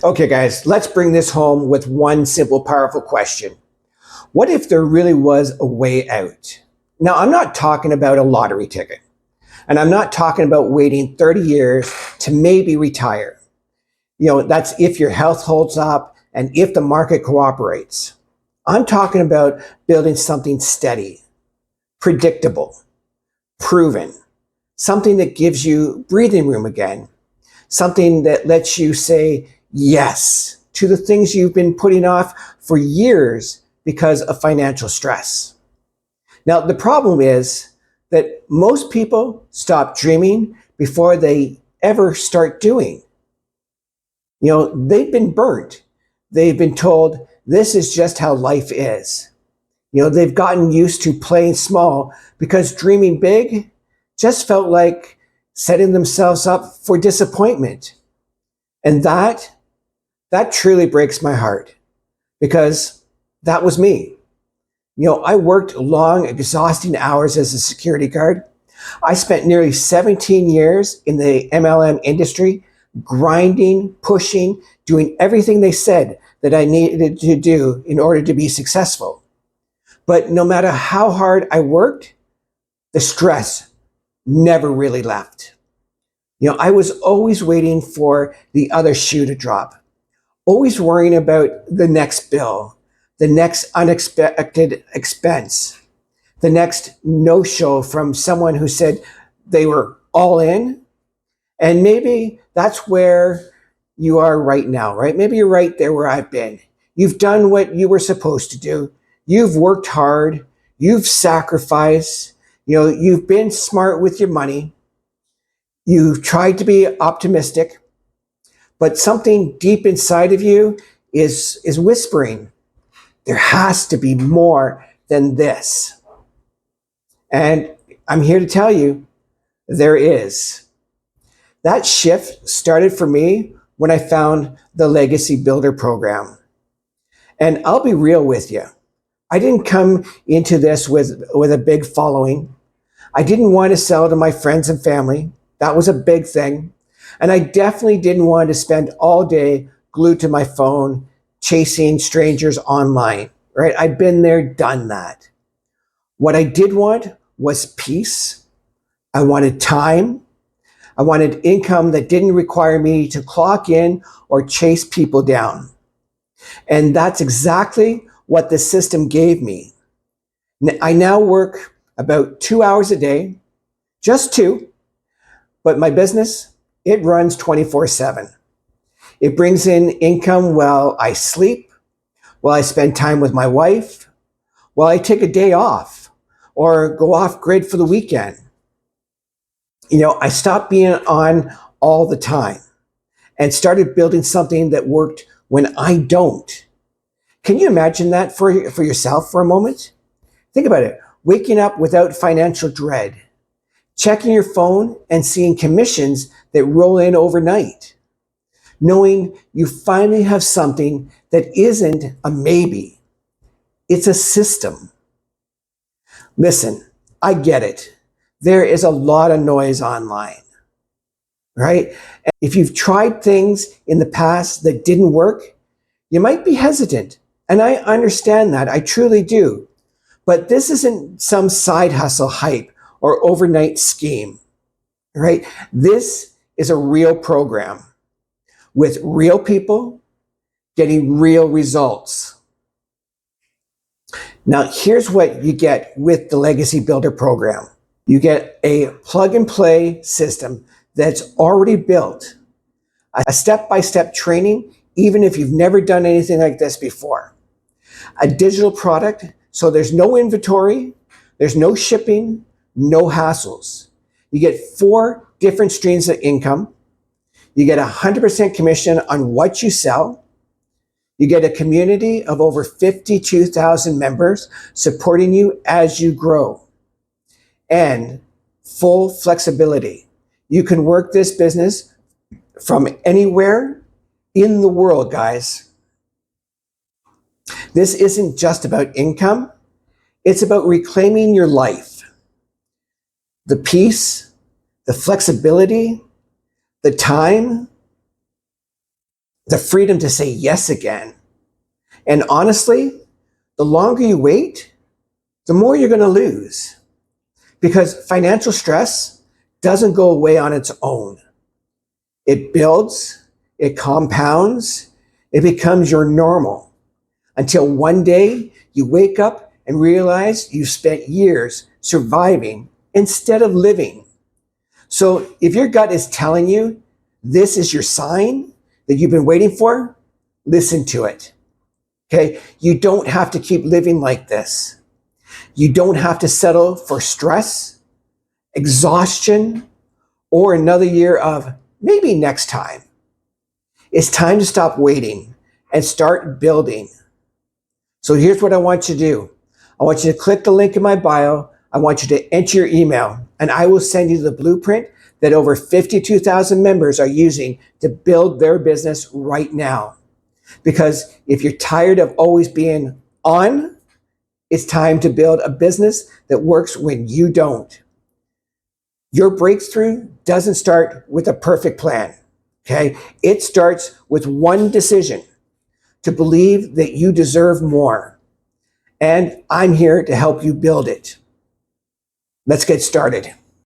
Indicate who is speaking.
Speaker 1: Okay, guys, let's bring this home with one simple, powerful question. What if there really was a way out? Now, I'm not talking about a lottery ticket, and I'm not talking about waiting 30 years to maybe retire. That's if your health holds up and if the market cooperates. I'm talking about building something steady, predictable, proven, something that gives you breathing room again, something that lets you say yes to the things you've been putting off for years because of financial stress. Now, the problem is that most people stop dreaming before they ever start doing. They've been burnt. They've been told this is just how life is. They've gotten used to playing small because dreaming big just felt like setting themselves up for disappointment. And that truly breaks my heart because that was me. I worked long, exhausting hours as a security guard. I spent nearly 17 years in the MLM industry, grinding, pushing, doing everything they said that I needed to do in order to be successful. But no matter how hard I worked, the stress never really left. I was always waiting for the other shoe to drop, always worrying about the next bill, the next unexpected expense, the next no show from someone who said they were all in. And maybe that's where you are right now, right? Maybe you're right there where I've been. You've done what you were supposed to do. You've worked hard. You've sacrificed. You've been smart with your money. You've tried to be optimistic, but something deep inside of you is whispering, there has to be more than this. And I'm here to tell you, there is. That shift started for me when I found the Legacy Builder program. And I'll be real with you. I didn't come into this with a big following. I didn't want to sell to my friends and family. That was a big thing. And I definitely didn't want to spend all day glued to my phone chasing strangers online, right? I've been there, done that. What I did want was peace. I wanted time. I wanted income that didn't require me to clock in or chase people down. And that's exactly what the system gave me. I now work about 2 hours a day, just two, but my business, it runs 24/7. It brings in income while I sleep, while I spend time with my wife, while I take a day off or go off grid for the weekend. I stopped being on all the time and started building something that worked when I don't. Can you imagine that for yourself for a moment? Think about it. Waking up without financial dread, checking your phone and seeing commissions that roll in overnight, knowing you finally have something that isn't a maybe, it's a system. Listen, I get it. There is a lot of noise online, right? And if you've tried things in the past that didn't work, you might be hesitant. And I understand that. I truly do. But this isn't some side hustle hype or overnight scheme, right? This is a real program with real people getting real results. Now, here's what you get with the Legacy Builder program. You get a plug and play system that's already built, a step-by-step training, even if you've never done anything like this before, a digital product, so there's no inventory, there's no shipping, no hassles. You get 4 different streams of income. You get 100% commission on what you sell. You get a community of over 52,000 members supporting you as you grow. And full flexibility. You can work this business from anywhere in the world, guys. This isn't just about income. It's about reclaiming your life. The peace, the flexibility, the time, the freedom to say yes again. And honestly, the longer you wait, the more you're going to lose, because financial stress doesn't go away on its own. It builds, it compounds, it becomes your normal until one day you wake up and realize you've spent years surviving instead of living. So if your gut is telling you this is your sign that you've been waiting for, listen to it. Okay? You don't have to keep living like this. You don't have to settle for stress, exhaustion, or another year of maybe next time. It's time to stop waiting and start building. So here's what I want you to do. I want you to click the link in my bio. I want you to enter your email, and I will send you the blueprint that over 52,000 members are using to build their business right now. Because if you're tired of always being on, it's time to build a business that works when you don't. Your breakthrough doesn't start with a perfect plan, okay? It starts with one decision to believe that you deserve more. And I'm here to help you build it. Let's get started.